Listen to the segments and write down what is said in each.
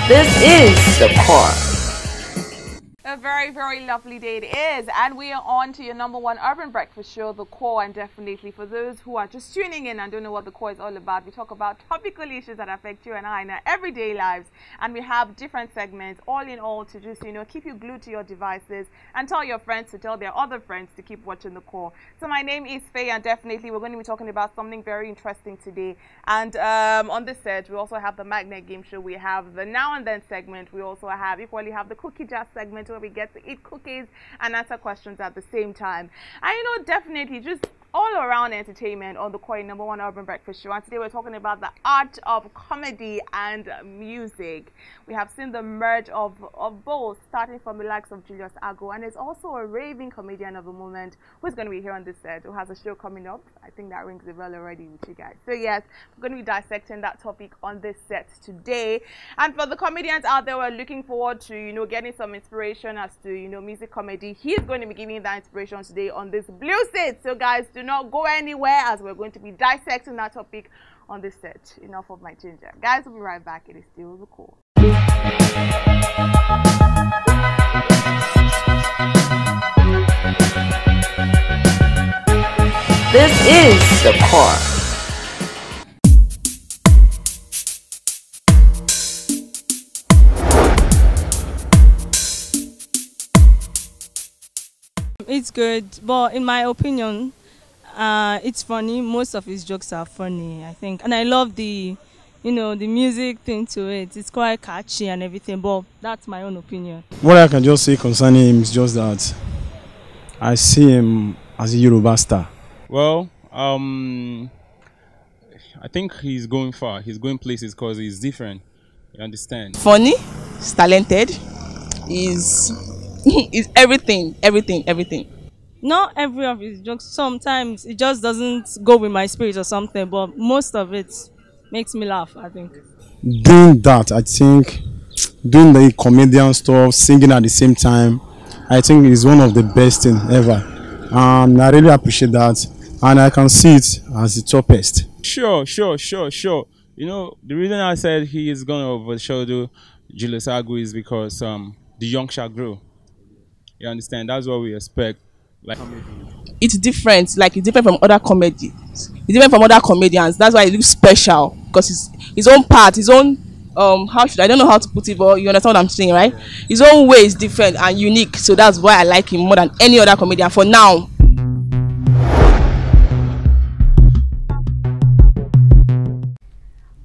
This is the core. A very, very lovely day it is, and we are on to your #1 urban breakfast show, The Core. And definitely for those who are just tuning in and don't know what The Core is all about, we talk about topical issues that affect you and I in our everyday lives, and we have different segments, all in all, to just, keep you glued to your devices and tell your friends to tell their other friends to keep watching The Core. So my name is Faye, and definitely we're going to be talking about something very interesting today. And on this set, we also have the Magnet Game Show, we have the Now and Then segment, we also equally have the Cookie Jar segment, where we get to eat cookies and answer questions at the same time. And definitely just all around entertainment on the Core #1 urban breakfast show. And today we're talking about the art of comedy and music. We have seen the merge of both, starting from the likes of Julius Ago, and there's also a raving comedian of the moment who's going to be here on this set, who has a show coming up. I think that rings a bell already with you guys. So yes, we're going to be dissecting that topic on this set today. And for the comedians out there who are looking forward to getting some inspiration as to music comedy, he's going to be giving that inspiration today on this blue set. So guys, do not go anywhere, as we're going to be dissecting that topic on this set. Enough of my ginger. Guys, we'll be right back. It is still The Core. This is The Core. It's good, but in my opinion, it's funny. Most of his jokes are funny, I think, and I love the music thing to it. It's quite catchy and everything, but that's my own opinion. What I can just say concerning him is just that I see him as a Yoruba star. Well, I think he's going far. He's going places because he's different. You understand? Funny, he's talented, he's everything. Not every of his jokes. Sometimes it just doesn't go with my spirit or something, but most of it makes me laugh, I think. Doing that, I think, doing the comedian stuff, singing at the same time, I think is one of the best things ever. And I really appreciate that. And I can see it as the toppest. Sure. The reason I said he is going to overshadow Julius Agu is because the young shall grow. You understand? That's what we expect. It's different. Like, it's different from other comedies. It's different from other comedians. That's why it looks special, because his own part, his own I don't know how to put it, but you understand what I'm saying, right? His own way is different and unique. So that's why I like him more than any other comedian for now.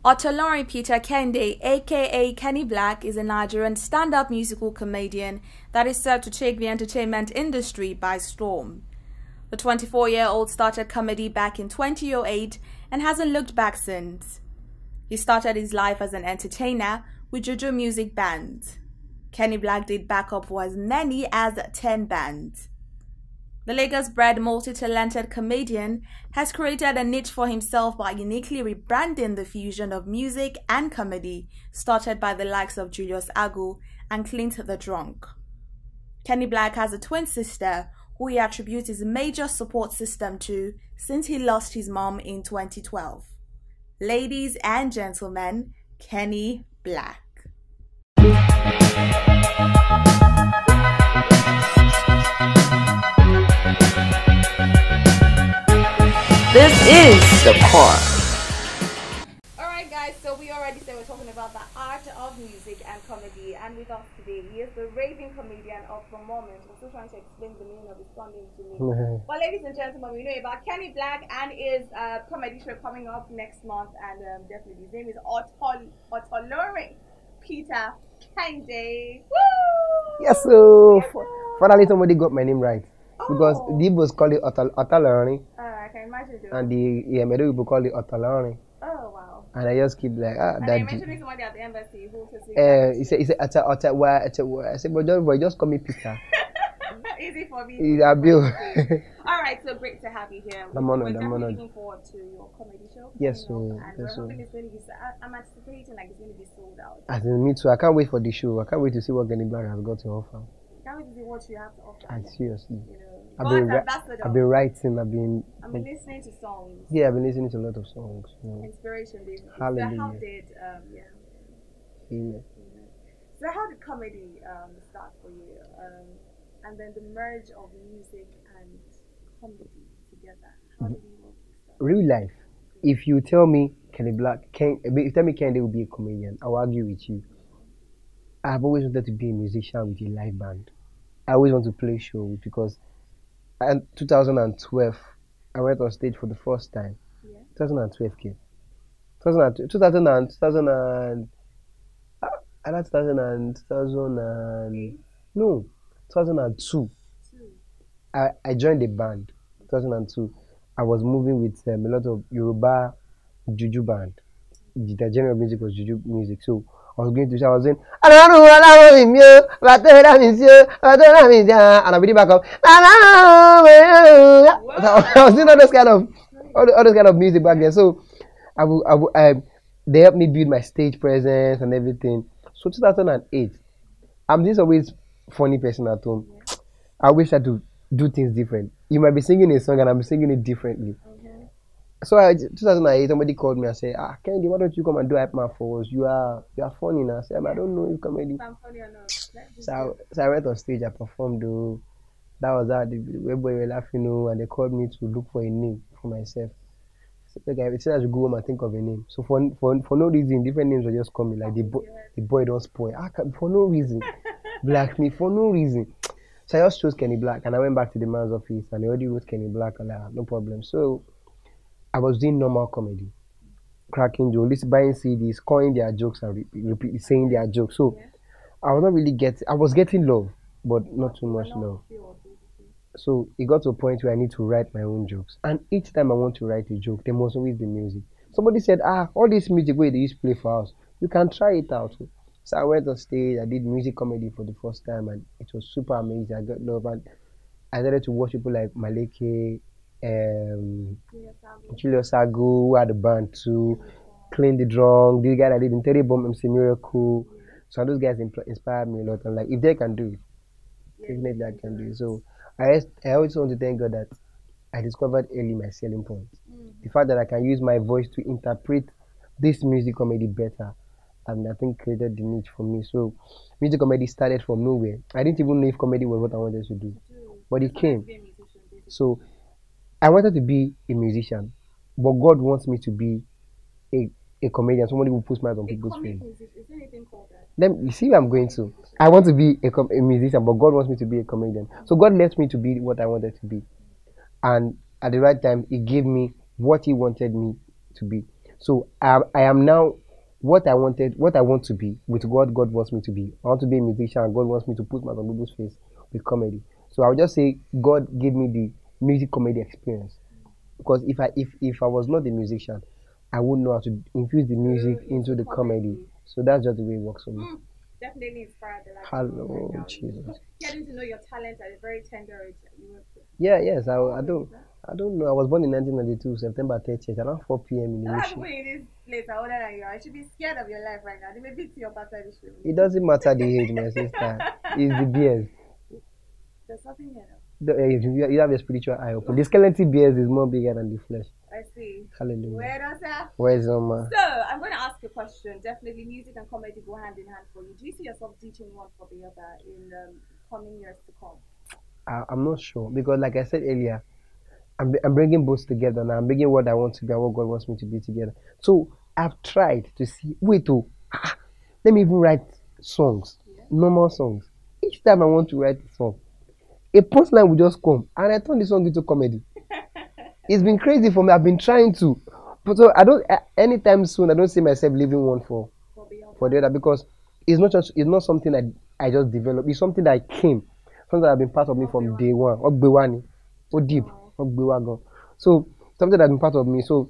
Otolori Peter Kende, aka Kenny Blaq, is a Nigerian stand-up musical comedian that is set to take the entertainment industry by storm. The 24-year-old started comedy back in 2008 and hasn't looked back since. He started his life as an entertainer with Juju Music Band. Kenny Blaq did backup for as many as 10 bands. The Lagos-bred multi-talented comedian has created a niche for himself by uniquely rebranding the fusion of music and comedy started by the likes of Julius Agu and Clint the Drunk. Kenny Blaq has a twin sister who he attributes his major support system to since he lost his mom in 2012. Ladies and gentlemen, Kenny Blaq. This is The Core. Alright guys, so we already said we're talking about the art of music and comedy, and with us today he is the raving comedian of the moment. We're still trying to explain the meaning of his surname to me. But ladies and gentlemen, we know about Kenny Blaq and his comedy show coming up next month, and definitely his name is Otolori Peter Kende. Woo! Yes, so finally somebody got my name right. Because the Igbos call it Otolori. I can imagine doing. And the Medu people call it Otolori. Oh wow. And I just keep like, and that. I mentioned somebody at the embassy who says he said I said, boy, just call me Peter. Easy for me. He's a bill. Alright, so great to have you here. I'm We're honored. looking forward to your comedy show. Yes, so and we're hoping it's going to be, I'm anticipating like it's going to be sold out. As in me too. I can't wait for the show. I can't wait to see what Kenny Blaq has got to offer. Can't wait to see what you have to offer. Seriously. I've been writing. I've been listening to songs. Yeah, I've been listening to a lot of songs. Inspiration, basically. Hallelujah. So how did Amen. So how did comedy start for you? And then the merge of music and comedy together. How did you want to start? Real life. If you tell me Kenny Black, if you tell me Kenny will be a comedian, I'll argue with you. I've always wanted to be a musician with a live band. I always want to play shows because in 2012, I went on stage for the first time. Yeah. 2012, kid. 2000, 2000, 2000, I like 2002. I joined the band. 2002. I was moving with a lot of Yoruba Juju band. The genre of music was Juju music. So I was going to, I was saying, I don't know what I want you, but I miss you, and I'll be back up. I was doing all those kind of music back then. So they helped me build my stage presence and everything. So 2008, I'm this always funny person at home. I wish I to do things different. You might be singing a song and I'm singing it differently. So 2008, somebody called me and said, Kennedy, why don't you come and do Hype Man for us? You are funny now. I said, I don't know if comedy. I'm funny or not. So I went on stage, I performed though. That was how everybody were laughing, and they called me to look for a name for myself. Okay, I said I should go home and think of a name. So for no reason, different names were just coming. Like the boy don't spoil. For no reason. Black me for no reason. So I just chose Kenny Black and I went back to the man's office and they already wrote Kenny Black and no problem. So I was doing normal comedy. Cracking jokes, buying CDs, calling their jokes and saying their jokes. So I was not really I was getting love, but not too much love. So it got to a point where I need to write my own jokes. And each time I want to write a joke, there must always be music. Somebody said, all this music where they used to play for us, you can try it out. So I went on stage, I did music comedy for the first time and it was super amazing. I got love and I started to watch people like Maleke, Julius Sagu, who had a band too, Clean the Drum, this guy that did Interior Bomb MC Miracle. So those guys inspired me a lot. And like, if they can do it, definitely I can do it. So I always want to thank God that I discovered early my selling point. The fact that I can use my voice to interpret this music comedy better, and I think created the niche for me. So music comedy started from nowhere. I didn't even know if comedy was what I wanted to do, but it came. So I wanted to be a musician, but God wants me to be a comedian, somebody who puts smiles on people's face. Then you see where I'm going to. I want to be a musician, but God wants me to be a comedian. So God left me to be what I wanted to be. And at the right time, He gave me what He wanted me to be. So I am now what I want to be with God wants me to be. I want to be a musician, and God wants me to put smiles on people's face with comedy. So I would just say God gave me the music comedy experience. Because if I was not a musician, I wouldn't know how to infuse the music into the comedy. So that's just the way it works for me. Definitely inspired. Hello, Jesus. Getting to know your talent at a very tender age. Yes. I don't know. I was born in 1992, September 30th, around 4 p.m. in the People in this place are older than you. I should be scared of your life right now. They may beat your pastor. It doesn't matter the age, my sister. It's the beers. There's nothing here. You have a spiritual eye open. The skeleton beers is more bigger than the flesh. I see. Hallelujah. Where's Oma? So I'm going to ask you a question. Definitely, music and comedy go hand in hand for you. Do you see yourself teaching one for the other in the coming years to come? I'm not sure because, like I said earlier, I'm bringing both together now. I'm bringing what I want to be and what God wants me to be together. So I've tried to see. Let me even write songs, normal songs. Each time I want to write a song, a punchline will just come, and I turn the song into comedy. It's been crazy for me. I've been trying to, but so I don't. Anytime soon, I don't see myself leaving one for the other because it's not something that I just developed. It's something that came, something that has been part of me from day one. So something that's been part of me. So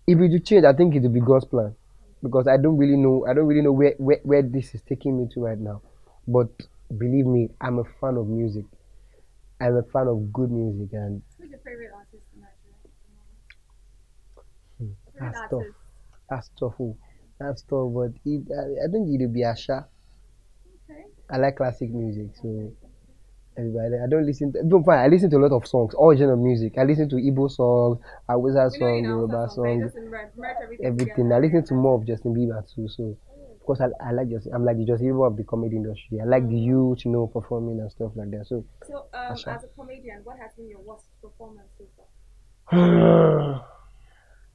if it should change, I think it will be God's plan because I don't really know where this is taking me to right now. But believe me, I'm a fan of music. I'm a fan of good music. And who's your favorite artist in Nigeria? That's tough. That's tough. But I think it will be Asha. Okay. I like classic music, so everybody. I don't listen. I listen to a lot of songs, all genre of music. I listen to Igbo songs, Hausa songs, Yoruba songs, everything. I listen to more of Justin Bieber too. So Because I like just I'm like the just evil of the comedy industry. I like the youth, performing and stuff like that. So So, that's as a comedian, what has been your worst performance so far?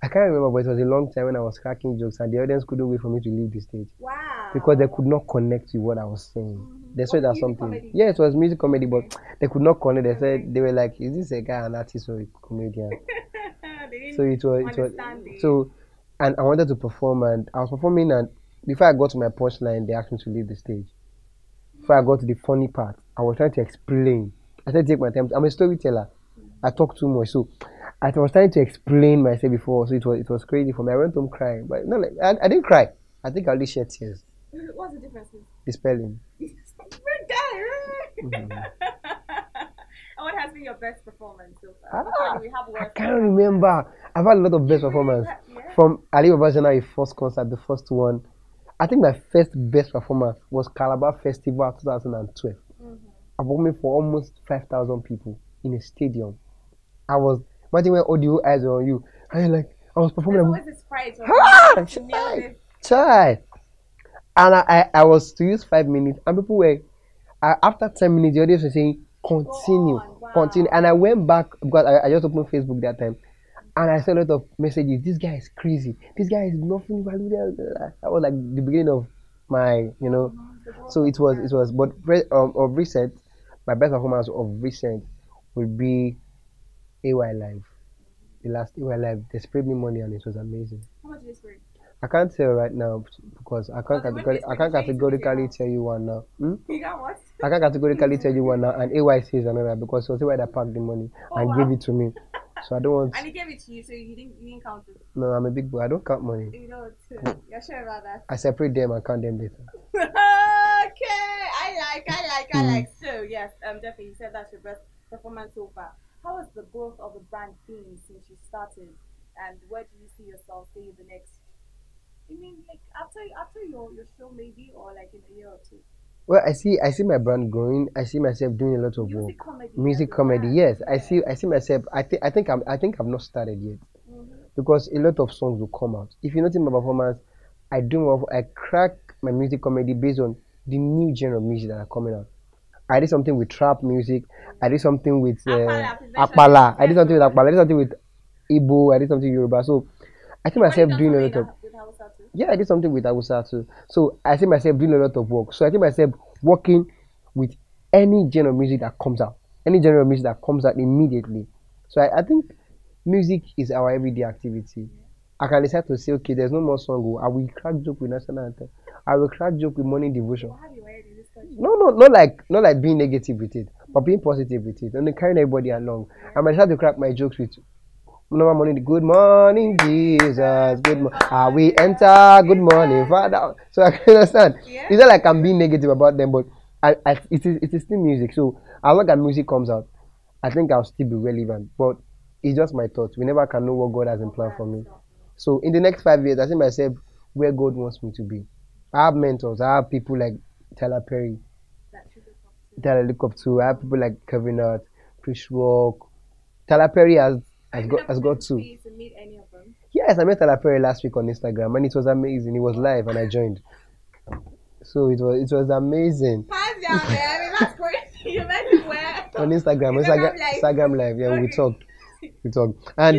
I can't remember, but it was a long time when I was cracking jokes and the audience couldn't wait for me to leave the stage Wow. because they could not connect with what I was saying. They saw Was it it as music something. comedy? Yeah, it was music comedy, but they could not connect. They said they were like, "Is this a guy an artist or a comedian?" They didn't So it was understand it. so, and I wanted to perform, and I was performing, and before I got to my punchline, they asked me to leave the stage. Before I got to the funny part, I was trying to explain. I said, take my time. I'm a storyteller. I talk too much, so I was trying to explain myself before. So it was crazy for me. I went home crying, but no, like I didn't cry. I think I only shed tears. What's the difference? The spelling. And what has been your best performance so far? Which one do we have I worst? can't remember. I've had a lot of best performance. Yeah. From Ali Babajana, first concert, the first one. I think my first best performance was Calabar Festival 2012. I performed for almost 5,000 people in a stadium. I was, imagine when all the eyes were on you. And you're like, I was performing. There's always this pride. So Child. And I was to use 5 minutes, and people were, after 10 minutes, the audience was saying, continue, Wow. continue. And I went back because I just opened Facebook that time. And I saw a lot of messages. This guy is crazy. This guy is nothing. That was like the beginning of my, So it was. But of recent, my best performance of recent would be AY Live. The last AY Live, they sprayed me money and it was amazing. How much is it? I can't tell right now because I can't categorically tell you one now. You got what? I can't categorically tell you one now, and AY says another because it was AY that packed the money and gave it to me. So I don't want. And he gave it to you, so you didn't count it. No, I'm a big boy. I don't count money. You know, you're sure about that. I separate them and count them later. Okay, I like. So yes, definitely, you said that's your best performance so far. How has the growth of the brand been since you started, and where do you see yourself staying the next? I mean, like after your show maybe, or like in a year or two. Well, I see my brand growing. I see myself doing a lot of work. Music comedy, yes. I see myself. I think I've not started yet, because a lot of songs will come out. If you notice my performance, I crack my music comedy based on the new genre of music that are coming out. I did something with trap music. I did something with Akpala. I did something with Akpala. I did something with Igbo. I did something with Yoruba. So I see myself doing a lot of. Yeah, I did something with Hausa too. So I see myself doing a lot of work. So I see myself working with any genre of music that comes out. Any genre of music that comes out immediately. So I think music is our everyday activity. I can decide to say, okay, there's no more song. I will crack joke with national anthem. I will crack joke with morning devotion. No, not like being negative with it, but being positive with it. And carrying everybody along. I might have to crack my jokes with normal morning. Good morning, Jesus. Good morning. We enter. Good morning, Father. So I can understand. Yeah. It's not like I'm being negative about them, but it is still music. So as long as music comes out, I think I'll still be relevant. But it's just my thoughts. We never can know what God has in plan for me. So in the next 5 years, I see myself where God wants me to be. I have mentors. I have people like Tyler Perry that I look up to. I have people like Kevin Hart, Chris Rock. Tyler Perry has got to. Meet any of them? Yes, I met Tyler Perry last week on Instagram, and it was amazing. It was live, and I joined. So it was amazing. Hands down there. I mean, that's great. You met him where? On Instagram live. Yeah, okay. we talked. And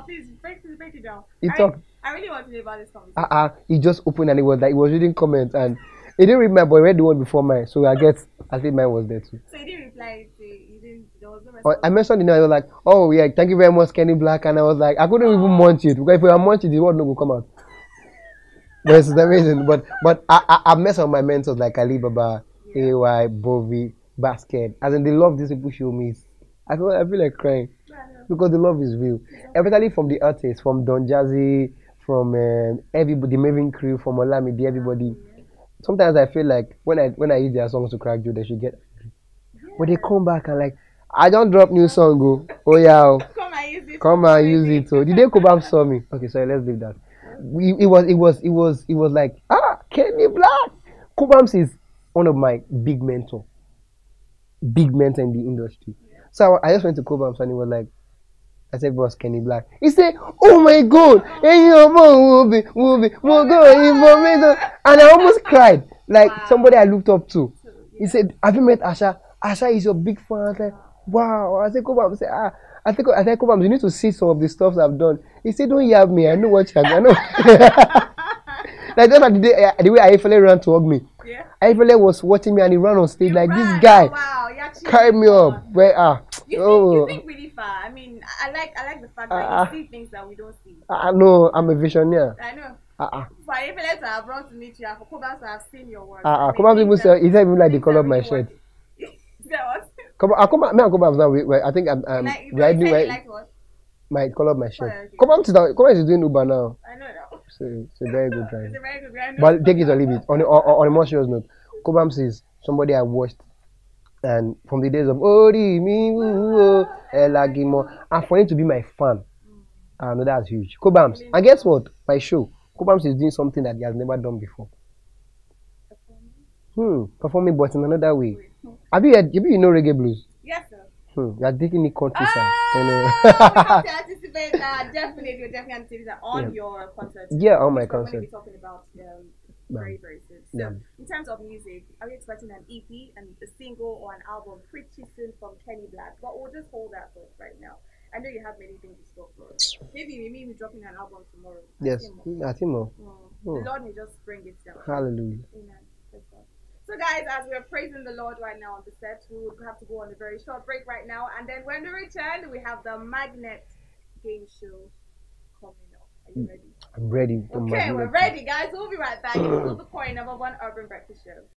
please break it down. He talked. I really want to know about this conversation. He just opened and he was reading comments, and he didn't read mine, but he read the one before mine. So I think mine was there too. So he didn't reply. There was no response. I mentioned the name. I was like, oh yeah, thank you very much, Kenny Blaq, and I was like, I couldn't even munch it because if I munch it, the word no will come out. But it's amazing. But I met some of my mentors like Ali Baba, AY, Bovi, Basket. As in, they love these people show me. I feel like crying because the love is real. Especially from the artists, from Don Jazzy, from everybody, the Maven crew, from Olamide, everybody. Sometimes I feel like when I use their songs to crack joke, they should get angry. But they come back and like, I don't drop new song, go. Oh yeah, come and use it. So did they Kubam saw me? Okay, sorry, let's leave that. It was like Kenny Blaq. Kubams is one of my big mentor in the industry. So I just went to Kubams and he was like, I said, boss, Kenny Blaq. He said, oh my God, and your mom will be, and I almost cried. Like somebody I looked up to. He said, have you met Asha? Asha is your big fan. I was like, wow. I said, Kobam. I said, I said, Kobam, you need to see some of the stuff I've done. He said, don't yab me. I know what you're doing. Like just like the way Ayefele ran to hug me. Yeah. Ayefele was watching me and he ran on stage like this guy. Carried me up. Where you think really far. I mean, I like the fact that you see things that we don't see. No, I'm a visionary. I know. For Ayefele to have run to meet you, and for Kobam to have seen your work. Come on, people say, he said even like the color of my shirt. Come on, me and Kobam now. I think I'm riding my color of my shirt. Kobam is doing Uber now. I know that. It's a very good drive. It's a very good drive. But take it or leave it. On a more serious note, Kobam says somebody I watched, and from the days of Ori Mi Elagimo, and for him to be my fan, I know that's huge. Kobam, and guess what? My show, Kobam is doing something that he has never done before. Performing, but in another way. Have you know reggae blues? Yes, sir. You are taking the countryside. We have to anticipate that. Definitely anticipate that on your concert. Yeah, on my concert. We're going to be talking about very, very soon. So, in terms of music, are we expecting an EP and a single or an album pretty soon from Kenny Blaq? But we'll just hold that thought right now. I know you have many things in store for us. Maybe we may be dropping an album tomorrow. Yes, I think more. The Lord may just bring it down. Hallelujah. Amen. So guys, as we're praising the Lord right now on the set, we would have to go on a very short break right now. And then when we return, we have the Magnet game show coming up. Are you ready? I'm ready. Okay, we're ready, guys. We'll be right back. It's still the Core #1 Urban Breakfast Show.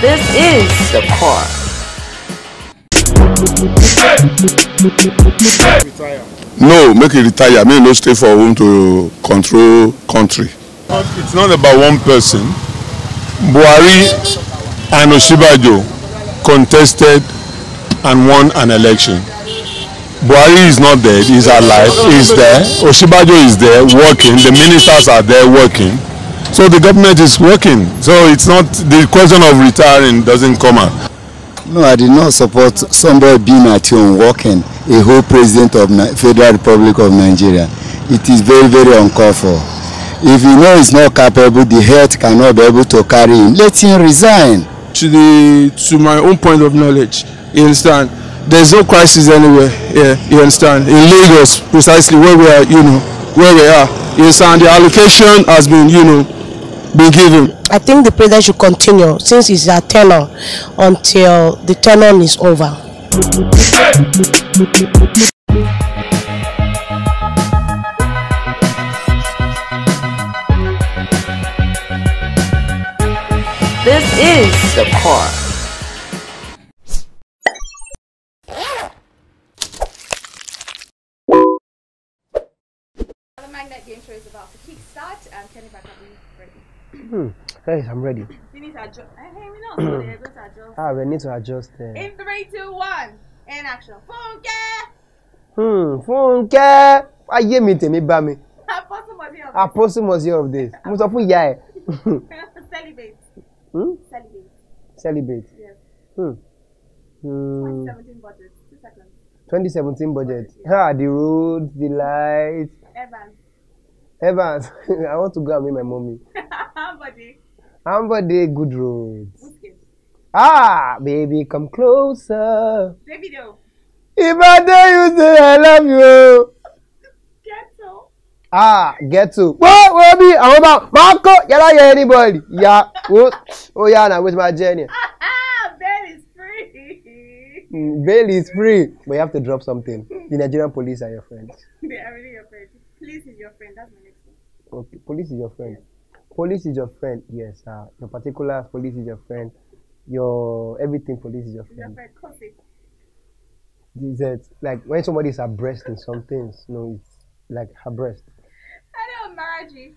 This is the Core. No, make it retire. Me no stay for home to control country. It's not about one person. Buhari and Oshibajo contested and won an election. Buhari is not dead, he's alive, he's there. Oshibajo is there working, the ministers are there working. So the government is working. So it's not, the question of retiring doesn't come out. No, I did not support somebody being at home working, a whole president of Federal Republic of Nigeria. It is very, very uncalled for. If you know he's not capable, the health cannot be able to carry him, let him resign. To my own point of knowledge, you understand, there's no crisis anywhere. Yeah, you understand. In Lagos, precisely where we are, where we are. You understand, the allocation has been, been given. I think the president should continue since it's a tenure until the tenure is over. This is the Core. The Magnet game show is about to kickstart, and Kenny Blaq, are you ready? Yes, I'm ready. We need to adjust. Hey, we know so they're going to adjust. We need to adjust. In 3, 2, 1, in action. Funke! Ayé mi tèmi bá mi. Apostle must hear of this. Mo sọ fún ìyá ẹ̀. Celebrate. Celebrate. Yes. 2017 budget. 2 seconds. 2017 budget. The roads, the lights. Evans. I want to go and meet my mommy. Ambody, good roads. Baby, come closer. Baby, though. If I dare you say I love you. Get to. What be? I'm about Marco. You don't hear anybody. Yeah. Oh yeah, now with my journey. Bail is free. Bail is free, but you have to drop something. The Nigerian police are your friends. They are really your friends. Police is your friend. That's my next one. Okay, police is your friend. Police is your friend. Yes, your particular police is your friend. Your everything police is your friend. It's like when somebody is abreast in some things, it's like abreast. I know Maraji.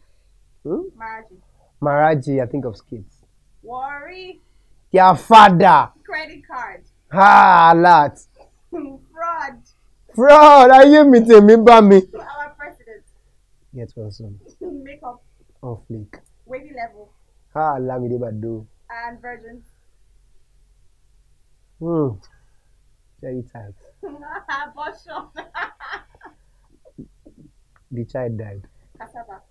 Maraji, I think of skits. Worry. Your father. Credit card. Lot. Fraud. Are you meeting me, Bami? Our president. Yes, awesome. Makeup. On fleek. Wavy level. Ha, Lamide Bado. And Virgin. Very tight. Bosho. The child died. Cassava.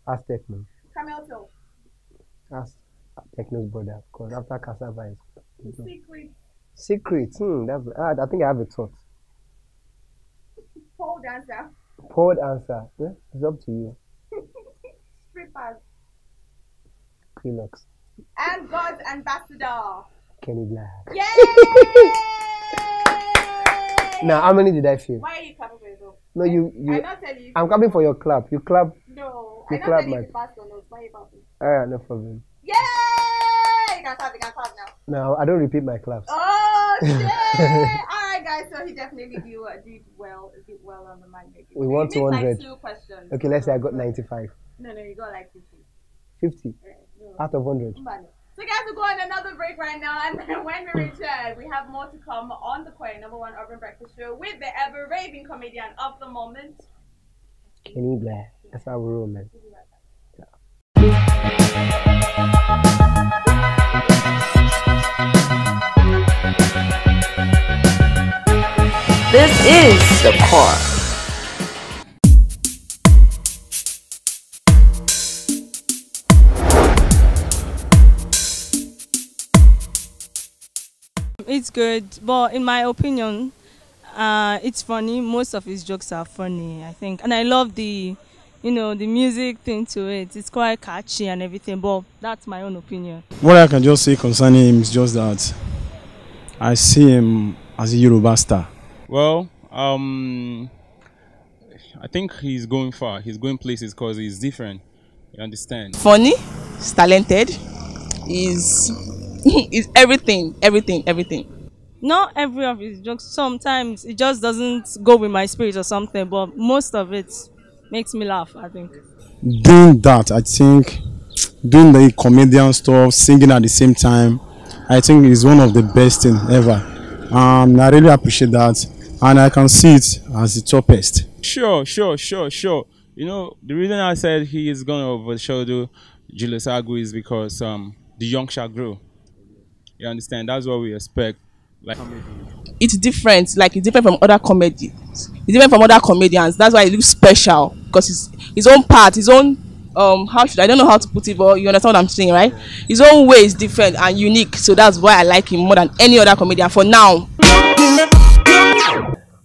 Ask Techno. Camel toe. Ask Techno's brother. Because after cassava is Secret. secret. That's I think I have a thought. Pole dancer. Poor answer. It's up to you. Strippers. Kleenex. And God's ambassador. Kenny Blaq. Yay! Now, how many did I feel? Why are you clapping for yourself? No, you. I'm not telling you. I'm clapping for your clap. You clap. No, You I'm not clap, telling you man. to pass or not. Why are you clapping? Alright, no problem. Yay! You can clap now. Now, I don't repeat my claps. Oh shit! Alright guys, so he definitely did well on the mic making. We want You missed, 200. like 2 questions. Okay, let's say I got 95. No, you got like 50. 50 No. out of 100. So guys, we're going on another break right now, and then when we return, we have more to come on the Quay #1 Urban Breakfast Show with the ever raving comedian of the moment, Kenny Blaq. That's how we roll, man. This is the car. It's good, but in my opinion, it's funny. Most of his jokes are funny, I think, and I love the music thing to it. It's quite catchy and everything, but that's my own opinion. What I can just say concerning him is just that I see him as a Yoruba star. Well, I think he's going far. He's going places because he's different. You understand? Funny, he's talented, he's everything. Not every of his jokes. Sometimes it just doesn't go with my spirit or something, but most of it makes me laugh, I think. Doing that, I think, doing the comedian stuff, singing at the same time, I think is one of the best thing ever. I really appreciate that, and I can see it as the toppest. Sure. You know, the reason I said he is going to overshadow Julius Agui is because the young shall grow. You understand? That's what we expect. Like, It's different, like it's different from other comedy. It's different from other comedians. That's why it looks special, because his own part, his own I don't know how to put it, but you understand what I'm saying, right? His own way is different and unique, so that's why I like him more than any other comedian for now.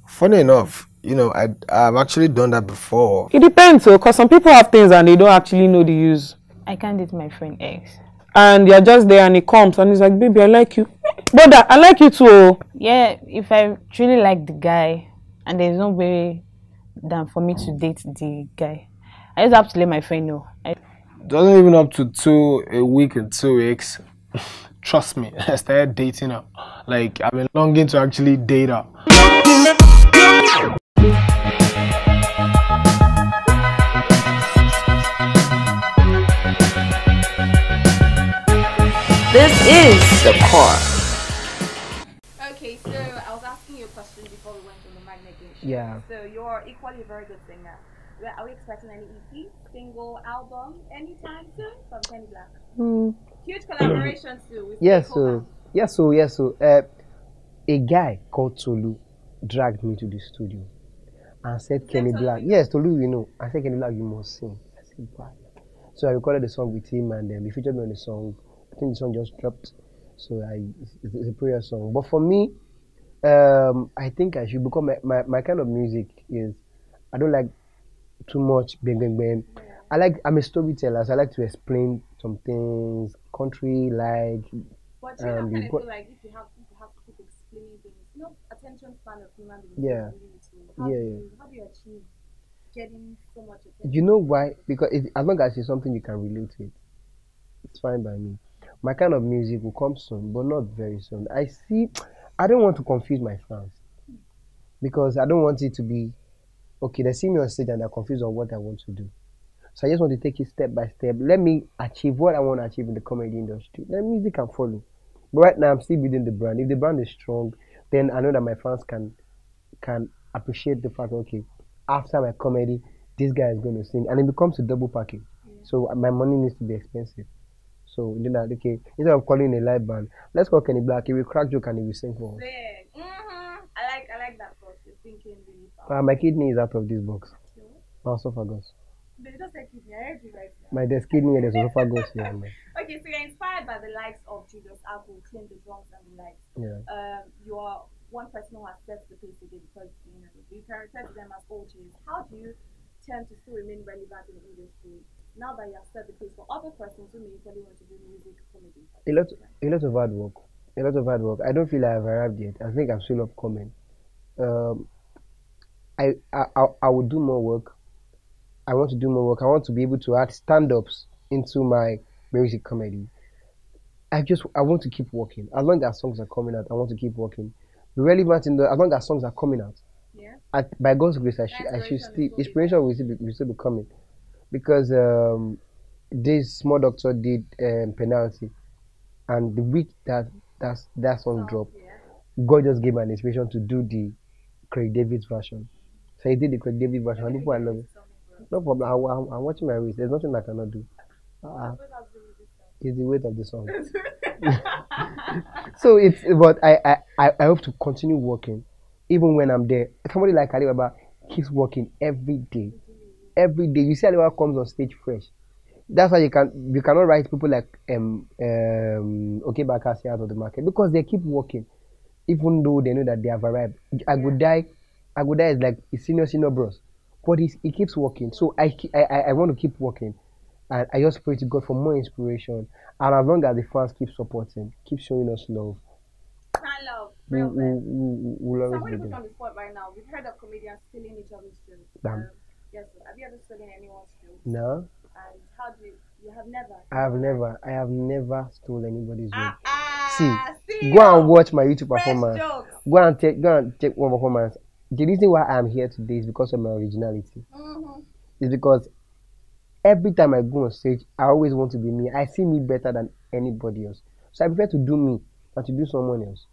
Funny enough, you know, I've actually done that before. It depends, because some people have things and they don't actually know the use. I can't date my friend X. And they're just there and he comes and he's like, baby, I like you. Brother, I like you too. Yeah, if I truly like the guy and there's no way than for me to date the guy, I just have to let my friend know. Doesn't even up to a week and 2 weeks. Trust me, I started dating her. Like, I've been longing to actually date her. This is the car. Okay, so I was asking you a question before we went on the Magnet Game show. Yeah. So you're equally a very good singer. Are we expecting any EP, single, album anytime soon from Kenny Blaq? Huge collaborations too. With Yes, so a guy called Tolu dragged me to the studio and said, Kenny Blaq. Yes, Tolu, you know. I said, Kenny Blaq, you must sing. I said, why? So I recorded the song with him, and then he featured me on the song. I think the song just dropped, so it's a prayer song. But for me, I think I should become my kind of music is, I don't like too much bang bang bang. I'm a storyteller, so I like to explain some things, country like. But you know, kind of feel like if you have to keep explaining things, you know, attention span of human beings. Yeah. How do you achieve getting so much attention? You know why? Because as long as it's something you can relate with, it's fine by me. My kind of music will come soon, but not very soon. I don't want to confuse my fans, because I don't want it to be, okay, they see me on stage and they're confused on what I want to do. So I just want to take it step by step. Let me achieve what I want to achieve in the comedy industry. Then music can follow. But right now I'm still building the brand. If the brand is strong, then I know that my fans can appreciate the fact, okay, after my comedy, this guy is going to sing. And it becomes a double package. So my money needs to be expensive. So then okay, instead of calling a live band, let's call Kenny Blaq. He will crack joke and he will sing for us. I like that thought. You're thinking really fast. My kidney is out of this box. Esophagus. But you just said kidney. I heard you right now. There's kidney and there's esophagus here. Okay, so you're inspired by the likes of Julius Agu, Clean the Drums and the likes. Yeah. You are one person who has set the pace again because we prioritize them as OGs. How do you tend to still remain relevant in the industry now that you have set the pace for other persons who may equally want to do music, comedy? A lot of hard work. A lot of hard work. I don't feel I've arrived yet. I think I'm still upcoming. I will do more work. I want to do more work. I want to be able to add stand-ups into my music comedy. I want to keep working. As long as songs are coming out, I want to keep working. Be relevant as long as songs are coming out. Yeah. By God's grace, I should still inspiration will still be coming, because this small doctor did Penalty, and the week that song dropped, God just gave me an inspiration to do the Craig David version. So he did the Craig David version, and people I love it. No problem. I'm watching my waist. There's nothing I cannot do. It's the weight of the song. So but I hope to continue working, even when I'm there. Somebody like Alibaba keeps working every day. Every day. You see Alibaba comes on stage fresh. That's why you cannot write people like Okay Bakasi out of the market, because they keep working, even though they know that they have arrived. I would die is like his senior bros, but he keeps working. So I want to keep working, and I just pray to God for more inspiration. And as long as the fans keep supporting, keep showing us love, we'll always somebody be put there. on the spot right now. We've heard of comedians stealing each other's jokes. Damn. Yes, sir. Have you ever stolen anyone's jokes? No. And how do you have never? I have never stolen anybody's joke. See, Go and watch my YouTube fresh performance. jokes. Go and take one performance. The reason why I'm here today is because of my originality. It's because every time I go on stage, I always want to be me. I see me better than anybody else. So I prefer to do me than to do someone else.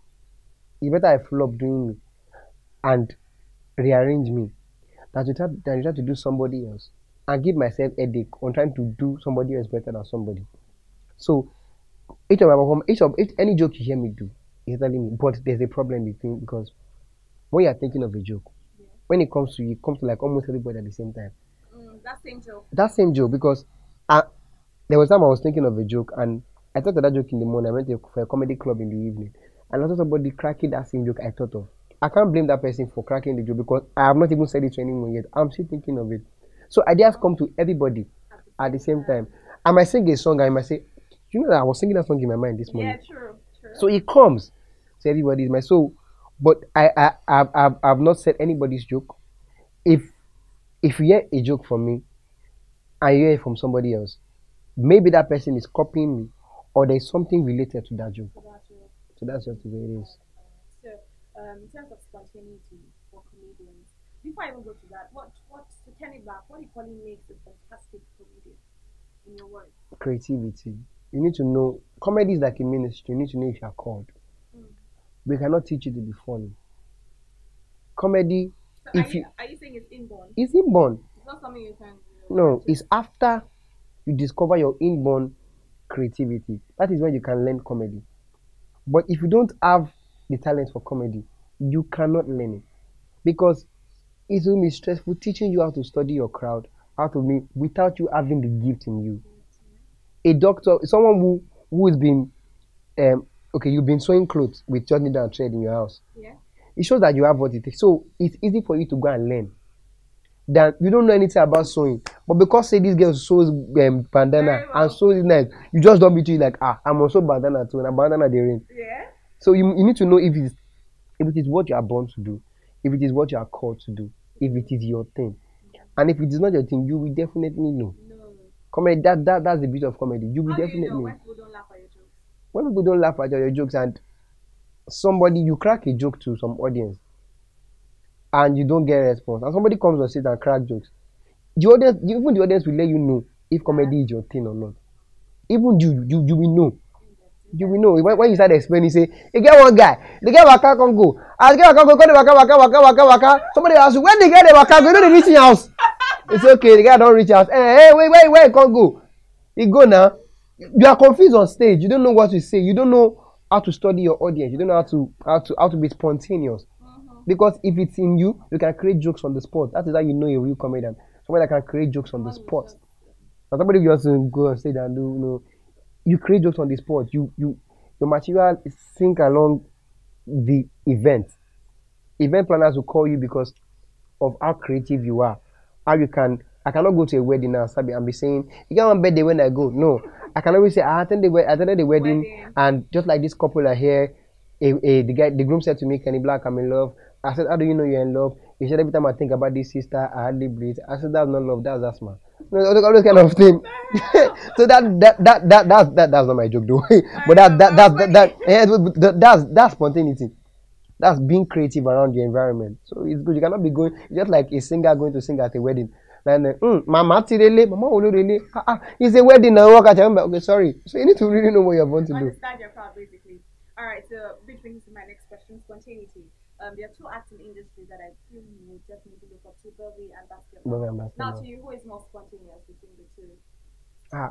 It's better I flop doing me and rearrange me than to try to do somebody else and give myself a headache on trying to do somebody else better than somebody. So each any joke you hear me do is telling me, but there's a problem because when you're thinking of a joke, when it comes to like almost everybody at the same time. That same joke, because there was time I was thinking of a joke and I thought of that joke in the morning. I went for a comedy club in the evening and I saw somebody cracking that same joke I thought of. I can't blame that person for cracking the joke because I have not even said it to anyone yet. I'm still thinking of it. So ideas come to everybody at the same time. I might sing a song and I might say, you know that I was singing that song in my mind this morning. Yeah, true. So it comes to everybody's mind. So, but I've not said anybody's joke. If you hear a joke from me and you hear it from somebody else, maybe that person is copying me or there's something related to that joke. So that's just the way it is. So, in terms of spontaneity for comedians, before I even go to that, what to Kenny Blaq, what equally makes a fantastic comedian in your words? Creativity. You need to know, comedy is like a ministry. You need to know if you are called. We cannot teach you to be funny. Comedy, so are you saying it's inborn? It's inborn. It's not something you can do. No, it's after you discover your inborn creativity. That is when you can learn comedy. But if you don't have the talent for comedy, you cannot learn it. Because it will be stressful teaching you how to study your crowd, how to meet, without you having the gift in you. A doctor, someone who has been, okay, you've been sewing clothes with Johnny and thread in your house. Yeah. It shows that you have what it takes. So it's easy for you to go and learn. That you don't know anything about sewing, but because say this girl sews bandana and sews nice, you just don't be to like I'm also bandana too, and a bandana they rain. Yeah. So you need to know if it is what you are born to do, if it is what you are called to do, if it is your thing, and if it is not your thing, you will definitely know. Comedy, that's the beauty of comedy. You will definitely know. When people don't laugh at your jokes. When people don't laugh at your jokes, and you crack a joke to some audience, and you don't get a response, and somebody comes on stage and crack jokes, even the audience will let you know if comedy is your thing or not. Even you will know. You will know. When you start explaining, you say, you get one guy, the guy waka can go. As the guy waka go, waka. Somebody asks you, when the guy waka go, you know the reaching house. It's okay, the guy don't reach house. Hey, wait, can't go. He go now. You are confused on stage. You don't know what to say. You don't know how to study your audience. You don't know how to be spontaneous. Because if it's in you, you can create jokes on the spot. That is how you know a real comedian. Somebody that can create jokes on the spot. Now somebody who just go on stage and do, you create jokes on the spot. Your material sync along the event. Event planners will call you because of how creative you are. I cannot go to a wedding now and be saying, you got one birthday when I go. No. I can always say, I attended the wedding, and just like this couple are here, the groom said to me, Kenny Blaq, I'm in love. I said, how do you know you're in love? He said, every time I think about this sister, I hardly breathe. I said, that's not love, that's asthma. All those kind of thing. So that's not my joke though. But that's spontaneity. That's being creative around the environment. So it's good. You cannot be going just like a singer going to sing at a wedding. And mama really, it's a wedding now. Okay, sorry. So you need to really know what you're going to do. Understand your crowd basically. All right. So which brings me to my next question: spontaneity. There are two acts in industry that I feel you would definitely look up to, Bobby and Basketball. Now, to you, who is more spontaneous between the two?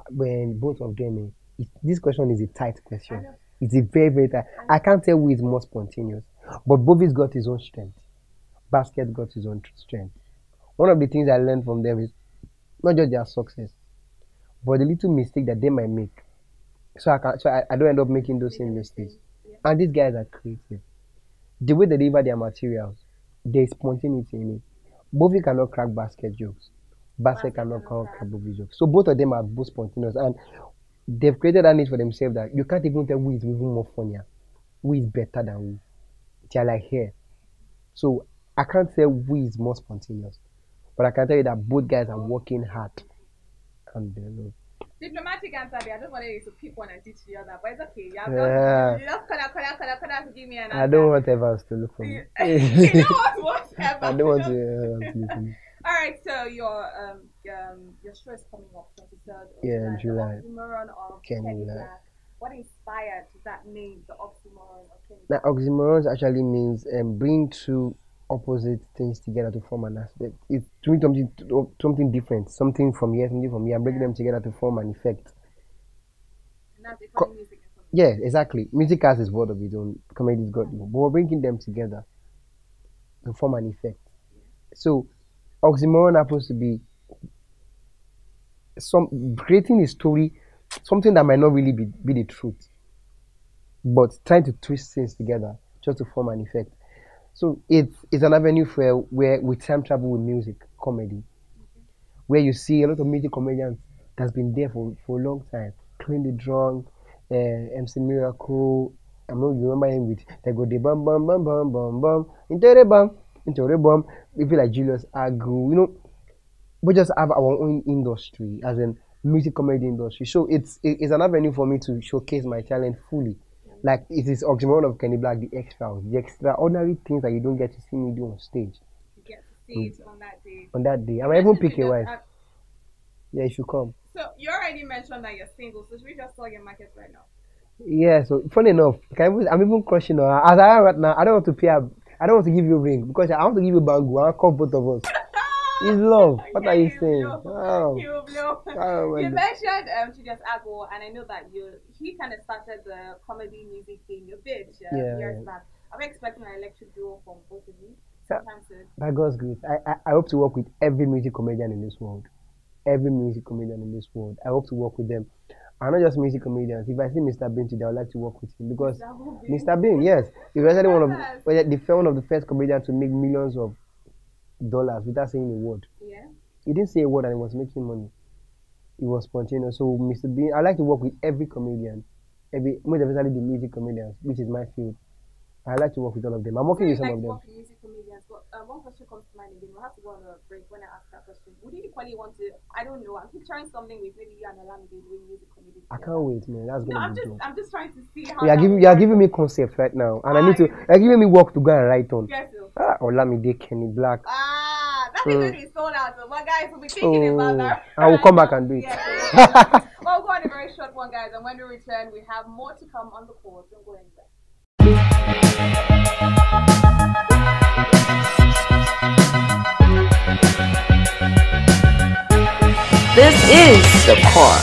When both of them, this question is a tight question. It's a very, very tight. I can't tell who is more spontaneous, but Bobby's got his own strength. Basket got his own strength. One of the things I learned from them is not just their success, but the little mistake that they might make. So I don't end up making those same mistakes. And these guys are creative. The way they deliver their materials, there's spontaneity in it. Bobby cannot crack basket jokes. Basket cannot crack Bobby jokes. So both of them are both spontaneous, and they've created that niche for themselves that you can't even tell who is even more funnier, who is better than who. They're like here. So I can't tell who is more spontaneous, but I can tell you that both guys are working hard. And Diplomatic answer there. I just wanted you to pick one and teach the other, but it's okay. You just to give me an answer. I don't want Evans to look for me. You don't want Evans. I don't want to look for me. All right, so your show is coming up 23rd of in July. The oxymoron of Kenny Blaq. What inspired that name, the oxymoron of Kenny Blaq? Now, oxymoron actually means bring two opposite things together to form an aspect. It's doing something different, something from here, something from here, and bringing them together to form an effect. And that's becoming music. Yeah, exactly. Music has its word of its own. Comedy's got it. But we're bringing them together to form an effect. So, oxymoron happens to be creating a story, something that might not really be the truth, but trying to twist things together just to form an effect. So it's an avenue where we time travel with music, comedy, where you see a lot of music comedians that's been there for a long time. Clean the Drunk, MC Miracle. I know you remember him with they go the bum bum bum bum bum bum into the bum. People like Julius Agu, we just have our own industry as in music comedy industry. So it's an avenue for me to showcase my talent fully. Like it is oxymoron of Kenny Blaq, the extras, the extraordinary things that you don't get to see me do on stage. You get to see it on that day. On that day. I might even pick a wife. Yeah, you should come. So you already mentioned that you're single, so should we just plug your market right now? Yeah, so funny enough, I'm even crushing her. As I am right now, I don't want to give you a ring because I want to give you a bangu. I'll call both of us. It's love. What are you saying? Oh. You mentioned Julius Agu, and I know that he kind of started the comedy music thing a bit years back. I'm expecting an electric duo from both of you sometime soon. By God's grace, I hope to work with every music comedian in this world. Every music comedian in this world. I hope to work with them. And not just music comedians. If I see Mr. Bean today, I would like to work with him because Mr. Bean, yes, he was actually one of the first comedians to make millions of dollars without saying a word. Yeah. He didn't say a word and he was making money. It was spontaneous. So Mr. Bean, I like to work with every comedian, most especially the music comedians, which is my field. I like to work with all of them. I'm working with some of them. Work with music comedians, but one question comes to mind again. We'll have to go on a break when I ask that question. Would you equally want to? I don't know. I'm picturing something with maybe you and Olamide doing music comedy. I can't wait, man. That's gonna be dope. I'm just trying to see how. You are giving me concepts right now, and I need to. You're giving me work to go and write on. Yes, sir. Olamide, Kenny Blaq. That is already sold out. So my guys will be thinking about that. I will come back and do it. Yes, well, we'll go on a very short one, guys, and when we return, we have more to come on the course. Don't go anywhere. This is the car.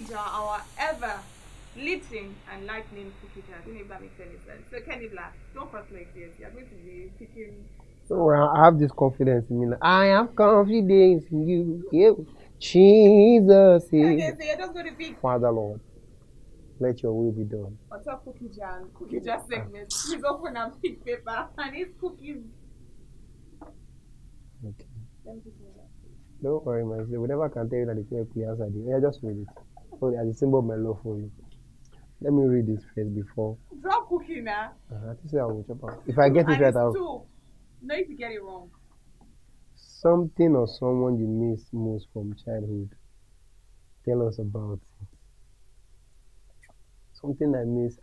jar, our ever lifting and lightning cookie jar. I don't know if that makes any sense. So Kenny Blaq, don't cross like this. You're going to be picking. So I have this confidence in me. I have confidence in you. Yeah. Jesus. Okay, so you're just going to pick Father Lord, let your will be done. on top cookie jar and cookie jar segment. Please open and pick paper and it's cookies. Okay. Let me pick it. Don't worry, man. Whenever I can tell you that the clear answer, yeah, just read it. So as a symbol of my love for you. Let me read this first before. Drop cookie now. I think I will chop out. If I get it right, I'll. No, if you get it wrong. Something or someone you miss most from childhood. Tell us about it. Something I miss.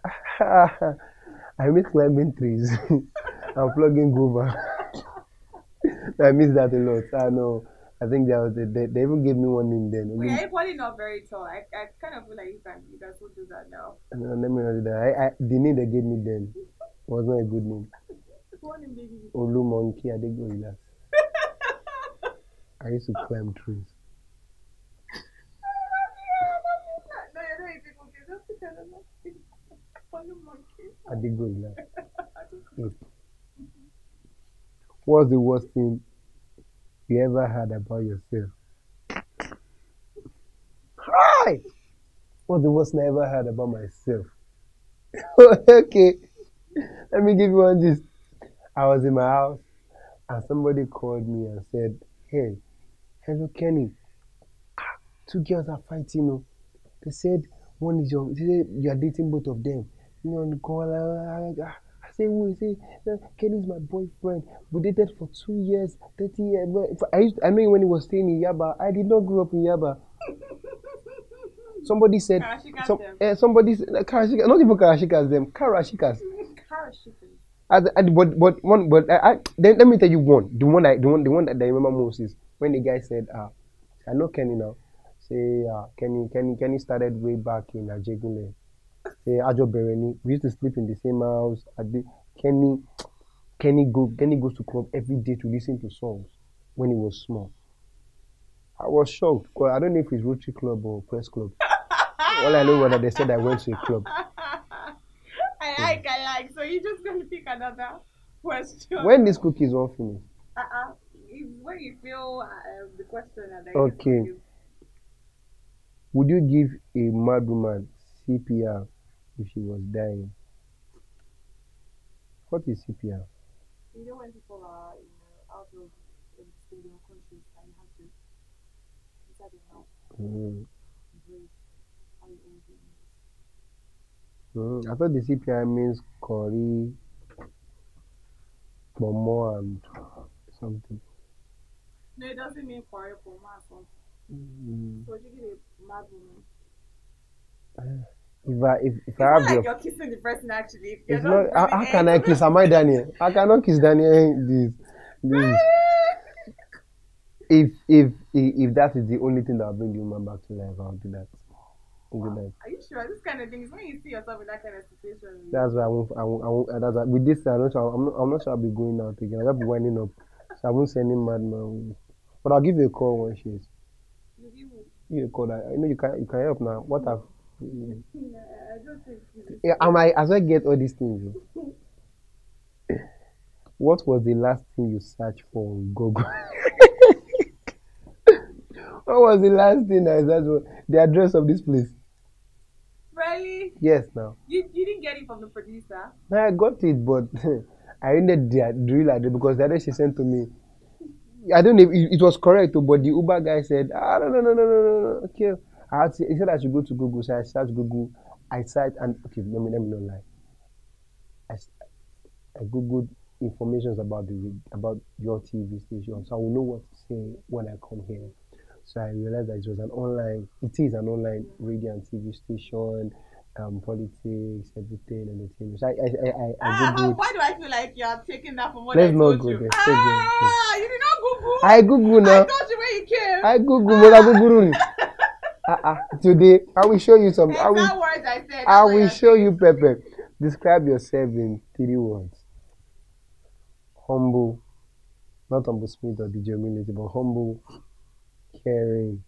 I miss climbing trees and plugging guava. I miss that a lot. I know. I think they even gave me one name then. Wait, you're probably not very tall. I kind of feel like you guys will do that now. No, let me not do that. The name they gave me then was not a good name. What name they give you? Olu Monkey Adegorilla. I used to climb trees. No, you're not eating cookies. Just pretend I'm not eating. Olu Monkey. Adegorilla. What's the worst thing you ever heard about yourself? Hi! What's the worst thing I ever heard about myself? Okay. Let me give you one gist. I was in my house and somebody called me and said, hey, hello Kenny. Two girls are fighting. Oh. They said one is your, they said you are dating both of them. You know, on the call, I say, who? He say, Kenny's my boyfriend. We dated for 2 years, 30 years. I know when he was staying in Yaba. I did not grow up in Yaba. Somebody said, somebody said, Karashikas, not even Karashikas, them, Karashikas. Then let me tell you one. The one that I remember most is when the guy said, I know Kenny now. Say, Kenny started way back in Ajegunle. Say, Ajo Bereni. We used to sleep in the same house. Kenny goes to club every day to listen to songs when he was small. I was shocked because I don't know if it's Rotary Club or Press Club. All I know was that they said I went to a club. I like. So you're just going to pick another question. When these cookies won't finish? When you feel the question and then okay. Would you give a mad woman CPR if she was dying? What is CPR? You know when people are out of stadium countries and you have to inside your mouth breathe. I thought the CPR means curry, pomo and something. No, it doesn't mean curry, pomo or something. So you give a mad woman. If I have like you're kissing the person actually. It's not. How can I kiss? Am I Daniel? I cannot kiss Daniel. This. If that is the only thing that will bring the woman back to life, I'll do that. Are you sure? This kind of thing is when you see yourself in that kind of situation. That's why I won't. That's why with this, I'm not sure I'll be going out again. I'll be winding up. So I won't send him madman. But I'll give you a call when she is. Give you a call. I know you can help now. What have? I don't think. Yeah, as I get all these things. What was the last thing you searched for on Google? What was the last thing I searched for? The address of this place. Really? Yes, now. You didn't get it from the producer? No, I got it, but I ended the real address because the address she sent to me. I don't know if it was correct, but the Uber guy said, no. Okay. He said I should go to Google, so I searched Google. I searched and okay, let me not lie. I googled information about your TV station, so I will know what to say when I come here. So I realized that it is an online radio and TV station, politics, everything, entertainment. So I googled. Why do I feel like you are taking that from what Let's I not told go you? there. You did not Google. I Google now. I told you where you came. I Google, but I Google. Today I will show you something. I will show you Pepe. Describe yourself in 3 words. Humble, not humble Smith or DJ Humility, but humble, caring,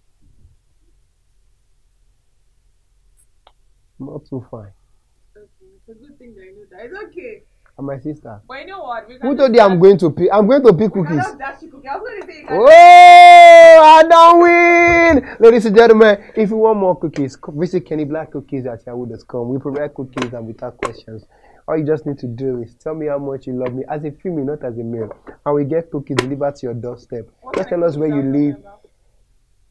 Not too fine. Okay, it's a good thing that you know that. It's okay. And my sister. But you know what? Who told you I'm going to pick? I'm going to pick cookies. I dash you cookie. I was going to say you can. Oh, I don't win! Ladies and gentlemen, if you want more cookies, visit Kenny Blaq Cookies at yahoo.com. We provide cookies and without questions. All you just need to do is tell me how much you love me as a female, not as a male. And we get cookies delivered to your doorstep. Just tell us where you live.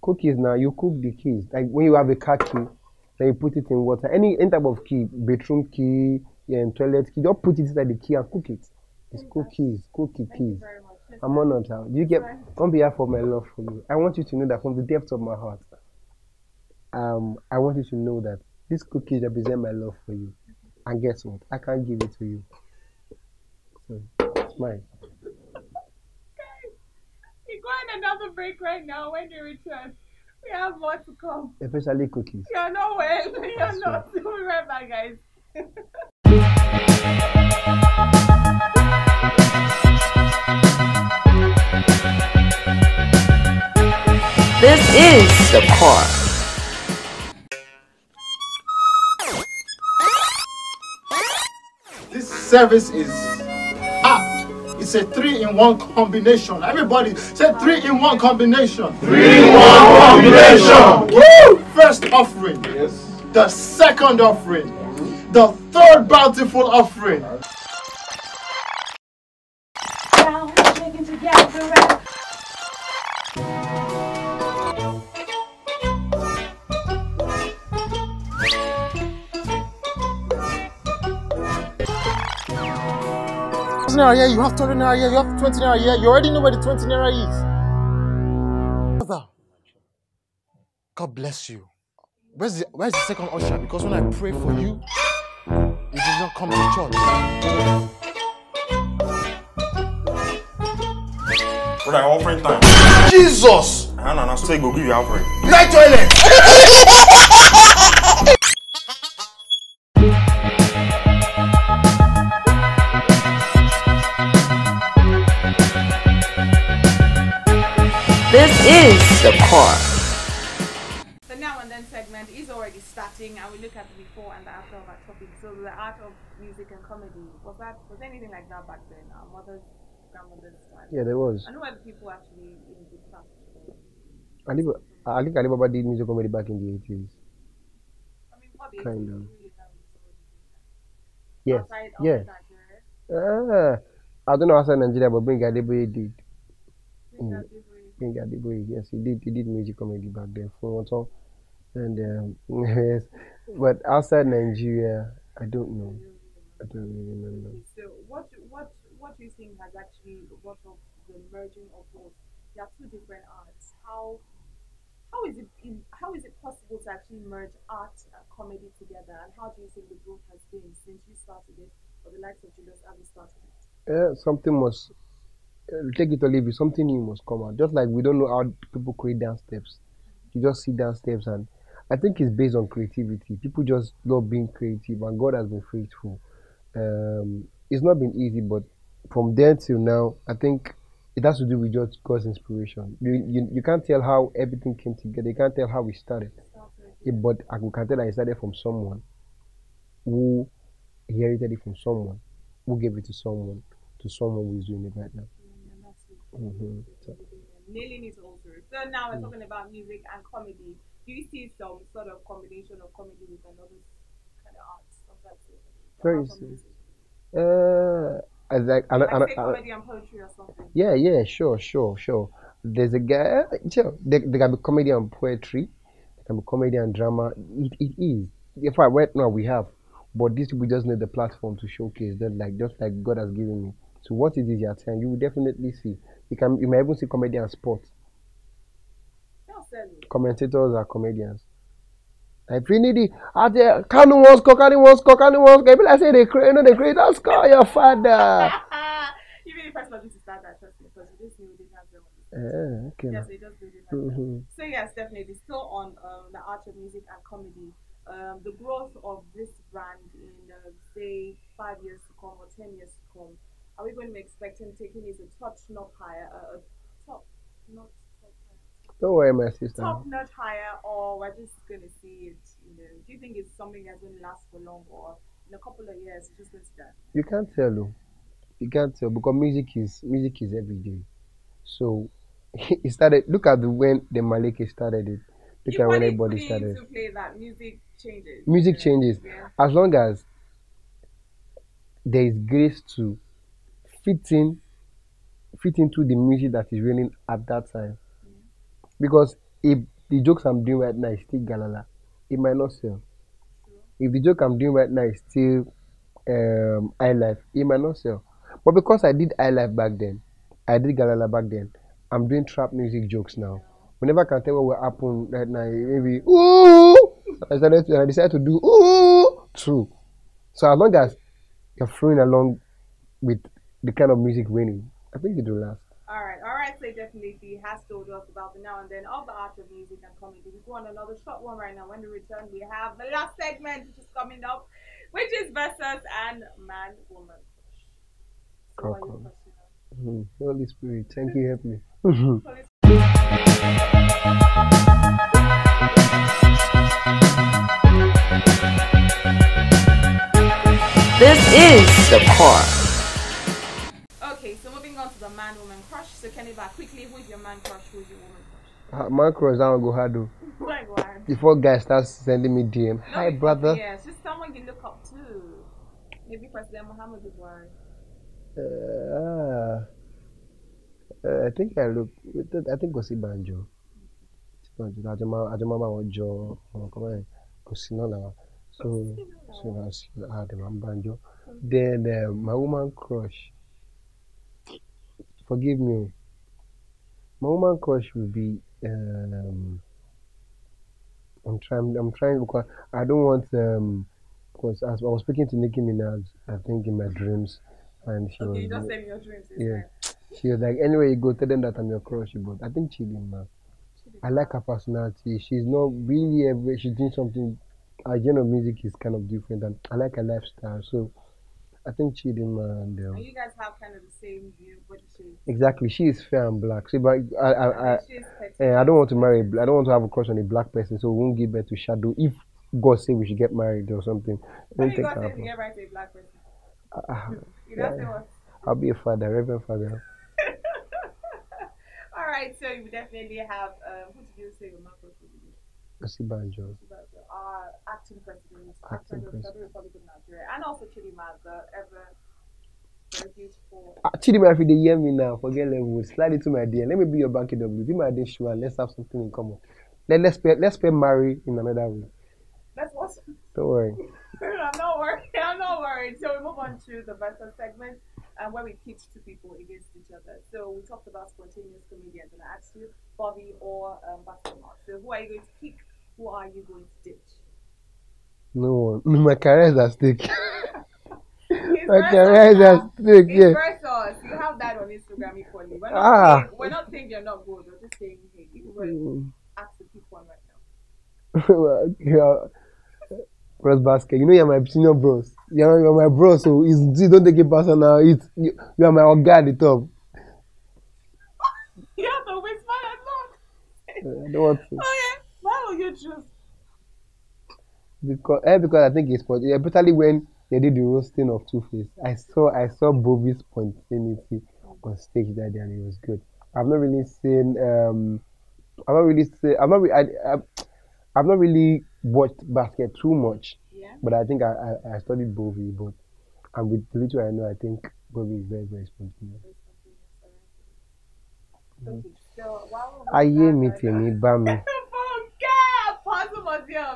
Cookies now, you cook the keys. Like when you have a car key, then you put it in water. Any type of key, bedroom key, toilet key, just put it inside the key and cook it. It's cookies, cookie keys. I'm honored now. You get, on behalf of my love for you, I want you to know that from the depths of my heart, I want you to know that these cookies represent my love for you. And guess what? I can't give it to you. So, it's mine. We're going another break right now. When you return, we have more to come. Especially cookies. You're not well. You're not. We'll be right back, guys. This is the car. This service is apt. It's a 3-in-1 combination. Everybody say 3-in-1 combination. 3-in-1 combination. Woo! First offering. Yes. The second offering. The third bountiful offering. Down, shaking together. Naira here, you have 20 naira here, you have 20 naira here. You already know where the 20 naira is. Father, God bless you. Where's the second usher? Because when I pray for you, you did not come to church. Brother, offering time. Jesus! I say go give you offering. Night toilet! This is the car. The now and then segment is already starting, and we look at the before and the after of our topic. So the art of music and comedy, was anything like that back then? Our mothers, grandmothers time? Yeah, there was. I know where the people actually in the past. I think Alibaba did music comedy back in the 80s. I mean, what kind of. Yes. Yeah. I don't know outside Nigeria, but Bring Adeboye did. Bring Adeboye, yes, he did music comedy back then. And yes, but outside Nigeria, I don't know. I don't really remember. So what do you think has actually brought up the merging of both? There are two different arts. How is it possible to actually merge art and comedy together? And how do you think the growth has been since you started it, or the likes of Julius Abu started it? Something must take it or leave it. Something new must come out. Just like we don't know how people create dance steps. You just see dance steps, and I think it's based on creativity. People just love being creative, and God has been faithful. It's not been easy, but from then till now, I think it has to do with just God's inspiration. You can't tell how everything came together. You can't tell how we started. But I can tell that it started from someone who inherited it from someone, who gave it to someone who is doing it right now. Nailing it also. So now we're talking about music and comedy. Do you see some sort of combination of comedy with another kind of art? Sometimes Very like comedy and poetry or something. Yeah, sure. There's a guy, there can be comedy and poetry, there can be comedy and drama. It is. In fact, right now we have, but these people just need the platform to showcase that, just like God has given me. So what it is your turn, you will definitely see. You might even see comedy and sports. Commentators are comedians. If you need it, out there, Kanu wants score. People I say they create that score your father. Even if I started to start that, trust me, because we just knew they have them. Okay. Yes, they just do it. So yes, definitely still on the art of music and comedy. The growth of this brand in say 5 years to come or 10 years to come. Are we going to be expecting taking it a touch not higher, top not top higher? Don't worry, my sister. Top not higher, or we're just going to see it Do you think it's something that's going to last for long, or in a couple of years it's just going to die? You can't tell, though. You can't tell because music is every day. So it started. Look at when the Maleke started it. Look at when everybody started. To play that music changes. Music changes as long as there is grace to fit into the music that is running at that time. Because if the jokes I'm doing right now is still Galala, it might not sell. If the joke I'm doing right now is still iLife, it might not sell. But because I did iLife back then, I did Galala back then, I'm doing trap music jokes now. Whenever I can tell what will happen right now, maybe ooh, I decided to do ooh too. So as long as you're flowing along with the kind of music winning, I think it will last. All right. So definitely has told us about the now and then of the art of music and comedy. We go on another short one right now. When we return, we have the last segment, which is coming up, which is versus and man woman. So Holy Spirit, thank you, help me. This is the core. Okay, so moving on to the man-woman crush. So Kenny Black, quickly, who is your man crush? Who is your woman crush? Man crush, I don't go hard though. Like what? Before guys start sending me DM, hi brother. Yes, just someone you look up to. Maybe President Muhammad Buhari. I think Kosi Banjo. Ajama Ojo, so the man Banjo. Then my woman crush. Forgive me. My woman crush will be I'm trying because I don't want because I was speaking to Nicki Minaj, I think in my dreams, and she was you just said in your dreams. She was like, anyway you go, tell them that I'm your crush, but I think Chidinma. I like her personality. She's not really she's doing something. Her genre of music is kind of different, and I like her lifestyle. So I think Chidinma and you guys have kind of the same view, but exactly. She is fair and black. So, but I don't want to marry. I don't want to have a crush on a black person. So we won't give birth to shadow. If God say we should get married or something, don't think God say we get married to a black person. You don't say what? I'll be a father, Reverend Father. All right, so you definitely have who did you say your man crush would be? Kosi Banjo. Acting president of the Republic of Nigeria, and also Chidinma, the ever very beautiful. Chidinma, if you hear me now, forget level. Slide it to my DM. Let me be your bank W. Be my day show and let's have something in common. Let's pay marry in another way. That's awesome. Don't worry. I'm not worried. So we move on to the versus segment, where we pitch two people against each other. So we talked about spontaneous comedians, and I asked you, Bobby or Basketball. So who are you going to pick? Who are you going to ditch? No one. My career is at stake. My career is at stake. Yeah. Versus, you have that on Instagram equally. We're not saying you're not good. We're just saying, hey, if you were asked to pick one right now. Bros basket. You know you're my senior bros. You're my bro, so don't take it personal. You are my guy at the top. You have to whisper that I don't want to. Okay, why will you choose? Because I think it's especially when they did the roasting of Two-Face. I saw Bobby's spontaneity on stage that day, and it was good. I've not really watched basket too much. Yeah. But I think I studied Bobby, but and with the little I know, I think Bobby is very, very spontaneous. Okay, so I hear me, Bami.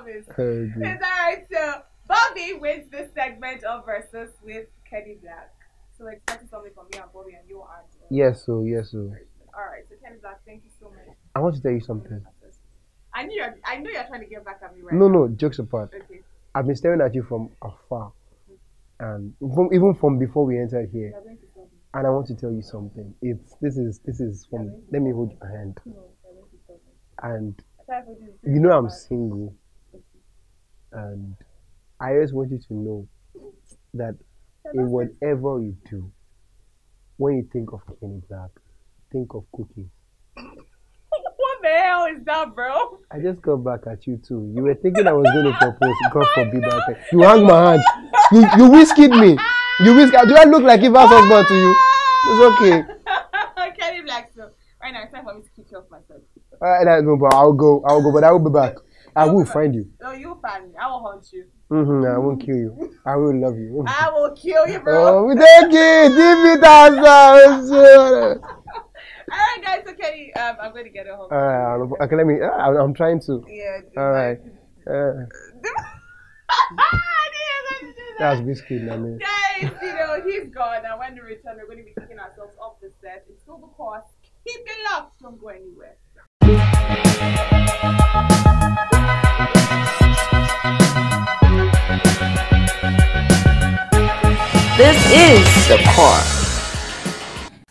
It's alright, so Bobby wins this segment of Versus with Kenny Black. So expect something from me and Bobby and you and Yes, so. Alright, so Kenny Black, thank you so much. I want to tell you something. I know you're trying to get back at me right now. No, jokes apart. Okay. I've been staring at you from afar. And even from before we entered here. And I want to tell you something. This is from let me hold your hand. And you know I'm single. And I just want you to know that in whatever you do, when you think of Kenny Black, think of cookies. What the hell hell is that, bro? I just got back at you too. You were thinking I was going to propose. God forbid that. You hang my hand. You whisked me. You whisked. Do I look like Iva's husband to you? It's okay. Kenny Blaq, so right now it's time for me to kick you off myself. No, but I'll go, but I will be back. I will find you. No, you'll find me. I will haunt you. I won't kill you. I will love you. I will kill you, bro. Oh, thank you. Give it answer. Alright, guys, so Kenny, I'm going to get a home. Okay, let me. I'm trying to. Yeah. Alright. That's risky, man. Guys, you know, he's gone, and when we return, we're going to be kicking ourselves off the set. It's still the course. Keep it locked. Don't go anywhere. This is the car.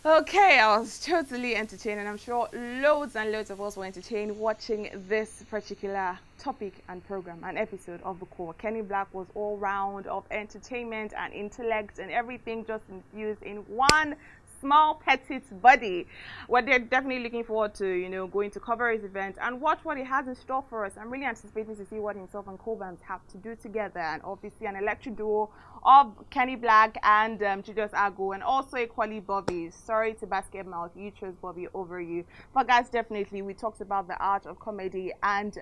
Okay, I was totally entertained, and I'm sure loads and loads of us were entertained watching this particular topic and program and episode of The Core. Kenny Blaq was all round of entertainment and intellect and everything just infused in one small petite body. Well, they're definitely looking forward to, you know, going to cover his event and watch what he has in store for us. I'm really anticipating to see what himself and Cobans have to do together, and obviously an electric duo of Kenny Blaq and Julius Agu, and also equally Bobby. Sorry to basket mouth, you chose Bobby over you. But guys, definitely we talked about the art of comedy and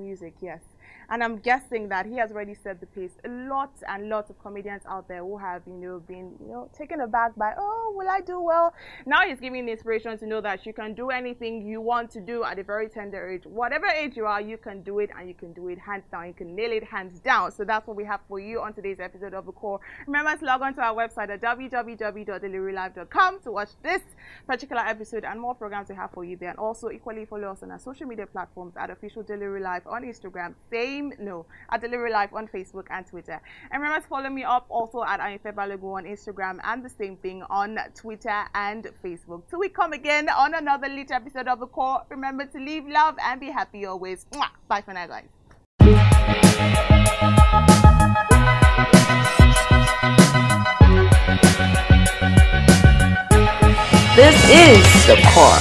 music, yes. And I'm guessing that he has already set the pace. Lots and lots of comedians out there who have, been, taken aback by, oh, will I do well? Now he's giving the inspiration to know that you can do anything you want to do at a very tender age. Whatever age you are, you can do it, and you can do it hands down. You can nail it hands down. So that's what we have for you on today's episode of The Core. Remember to log on to our website at www.DelarueLive.com to watch this particular episode and more programs we have for you there. And also equally follow us on our social media platforms at official DelarueLive on Instagram, at DelarueLive on Facebook and Twitter. And remember to follow me up also at Ayife Balogun on Instagram, and the same thing on Twitter and Facebook. Till we come again on another lit episode of The Core, remember to live, love, and be happy always. Mwah! Bye for now, guys. This is the car.